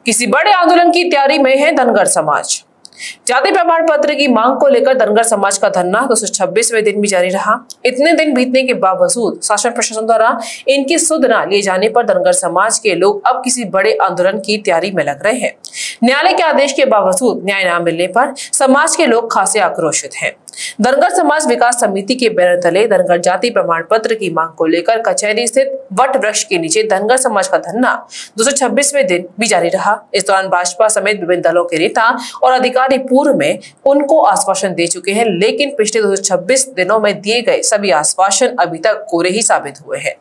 किसी बड़े आंदोलन की तैयारी में है धनगर समाज। जाति प्रमाण पत्र की मांग को लेकर धनगर समाज का धरना 226वें दिन भी जारी रहा। इतने दिन बीतने के बावजूद शासन प्रशासन द्वारा इनकी सुध न लिए जाने पर धनगर समाज के लोग अब किसी बड़े आंदोलन की तैयारी में लग रहे हैं। न्यायालय के आदेश के बावजूद न्याय न मिलने पर समाज के लोग खासे आक्रोशित हैं। धनगर समाज विकास समिति के बैनर तले धनगर जाति प्रमाण पत्र की मांग को लेकर कचहरी स्थित वट वृक्ष के नीचे धनगर समाज का धरना 226वें दिन भी जारी रहा। इस दौरान भाजपा समेत विभिन्न दलों के नेता और अधिकारी पूर्व में उनको आश्वासन दे चुके हैं, लेकिन पिछले 226 दिनों में दिए गए सभी आश्वासन अभी तक कोरे ही साबित हुए हैं,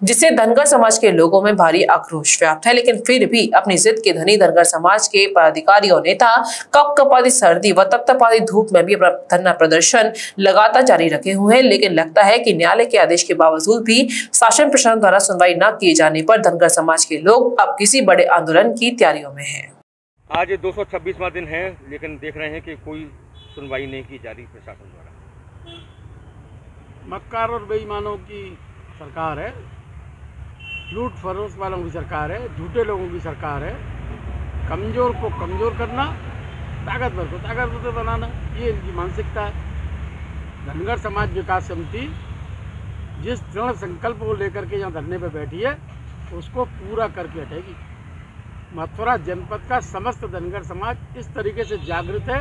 जिससे धनगर समाज के लोगों में भारी आक्रोश व्याप्त है। लेकिन फिर भी अपनी जिद के धनी धनगर समाज के पदाधिकारी और नेता कपकपाती सर्दी व तपतपाती धूप में भी अपना धरना प्रदर्शन लगातार जारी रखे हुए हैं। लेकिन लगता है कि न्यायालय के आदेश के बावजूद भी शासन प्रशासन द्वारा सुनवाई न किए जाने पर धनगर समाज के लोग अब किसी बड़े आंदोलन की तैयारियों में हैं। आज 226वां दिन है, लेकिन देख रहे हैं कि कोई सुनवाई नहीं की जा रही प्रशासन द्वारा। मक्कार और बेईमानों की सरकार है, लूट फरोश वालों की सरकार है, झूठे लोगों की सरकार है। कमजोर को कमजोर करना, ताकतवर को ताकतवर बनाना, ये इनकी मानसिकता है। धनगर समाज विकास समिति जिस दृढ़ संकल्प को लेकर के यहाँ धरने पे बैठी है, उसको पूरा करके हटेगी। मथुरा जनपद का समस्त धनगर समाज इस तरीके से जागृत है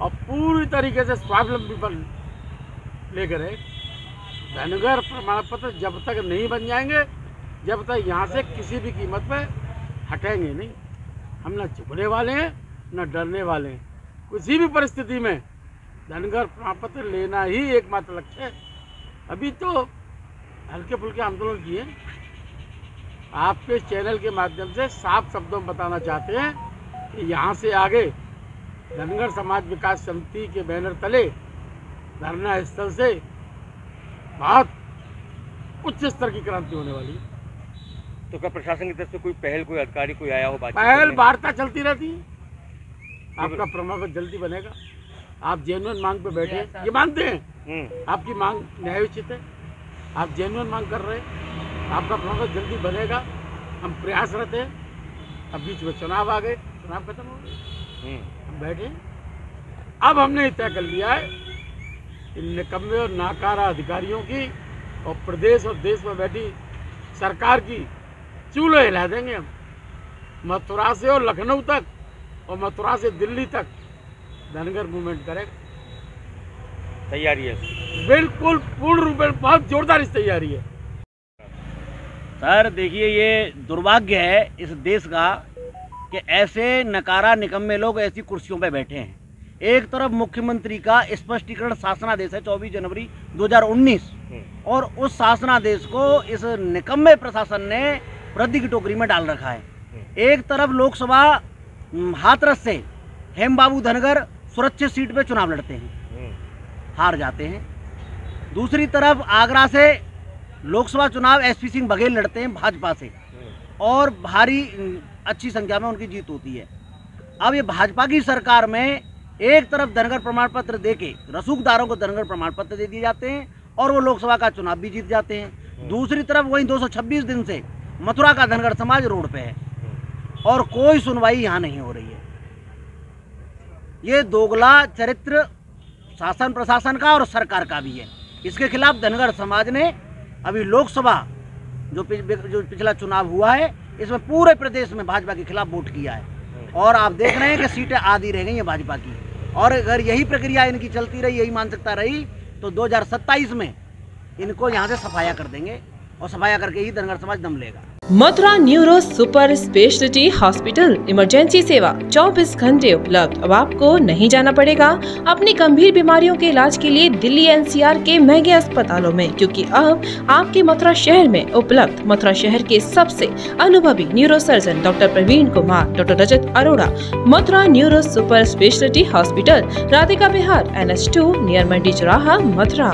और पूरी तरीके से स्वावलंबी पर लेकर है। धनगर प्रमाण पत्र जब तक नहीं बन जाएंगे, जब तक यहाँ से किसी भी कीमत पे हटेंगे नहीं। हम न झुकने वाले हैं, न डरने वाले हैं। किसी भी परिस्थिति में धनगर प्रमाण पत्र लेना ही एकमात्र लक्ष्य है। अभी तो हल्के फुल्के आंदोलन किए, आपके चैनल के माध्यम से साफ शब्दों में बताना चाहते हैं कि यहाँ से आगे धनगर समाज विकास समिति के बैनर तले धरना स्थल से बहुत उच्च स्तर की क्रांति होने वाली है। तो क्या प्रशासन की तरफ से कोई पहल, कोई अधिकारी कोई आया हो? पहल वार्ता चलती रहती है। आपका प्रमाण पत्र जल्दी बनेगा। आप जेन्युइन मांग पे बैठे हैं, ये मानते हैं आपकी मांग न्यायोचित है, आप जेन्युइन मांग कर रहे हैं, आपका प्रमाण पत्र जल्दी बनेगा। हम प्रयासरत हैं। अब बीच में चुनाव आ गए, चुनाव खत्म हो गए, हम बैठे हैं। अब हमने तय कर लिया है इन निकम्मे और नाकारा अधिकारियों की और प्रदेश और देश में बैठी सरकार की चूल्हे हिला देंगे हम। मथुरा से और लखनऊ तक और मथुरा से दिल्ली तक धनगर मूवमेंट करेगा। तैयारी है? बिल्कुल पूर्ण रूप में बहुत जोरदार इस तैयारी है। सर देखिए, ये दुर्भाग्य है इस देश का कि ऐसे नकारा निकम्मे लोग ऐसी कुर्सियों पे बैठे हैं। एक तरफ मुख्यमंत्री का स्पष्टीकरण शासनादेश है 24 जनवरी 2019 और उस शासनादेश को इस निकम्मे प्रशासन ने रद्दी की टोकरी में डाल रखा है। एक तरफ लोकसभा हाथरस से हेमबाबू धनगर सुरक्षित सीट पे चुनाव लड़ते हैं, हार जाते हैं। दूसरी तरफ आगरा से लोकसभा चुनाव एसपी सिंह बघेल लड़ते हैं भाजपा से और भारी अच्छी संख्या में उनकी जीत होती है। अब ये भाजपा की सरकार में एक तरफ धनगर प्रमाण पत्र देके रसूखदारों को धनगर प्रमाण पत्र दे दिए जाते हैं और वो लोकसभा का चुनाव भी जीत जाते हैं। दूसरी तरफ वहीं 226 दिन से मथुरा का धनगर समाज रोड पे है और कोई सुनवाई यहाँ नहीं हो रही है। ये दोगला चरित्र शासन प्रशासन का और सरकार का भी है। इसके खिलाफ धनगर समाज ने अभी लोकसभा जो पिछला चुनाव हुआ है, इसमें पूरे प्रदेश में भाजपा के खिलाफ वोट किया है और आप देख रहे हैं कि सीटें आधी रह गई हैं भाजपा की। और अगर यही प्रक्रिया इनकी चलती रही, यही मानसिकता रही, तो 2027 में इनको यहाँ से सफाया कर देंगे और सफाया करके ही धनगर समाज दम लेगा। Mathura neuro super speciality hospital emergency सेवा 24 घंटे उपलब्ध। अब आपको नहीं जाना पड़ेगा अपनी गंभीर बीमारियों के इलाज के लिए दिल्ली एनसीआर के महंगे अस्पतालों में, क्योंकि अब आपके मथुरा शहर में उपलब्ध मथुरा शहर के सबसे अनुभवी neuro surgeon doctor Praveen Kumar, doctor Rajat Arora. Mathura neuro super speciality hospital, Radhika Vihar, NH2 near Mandi Chauraha, Mathura.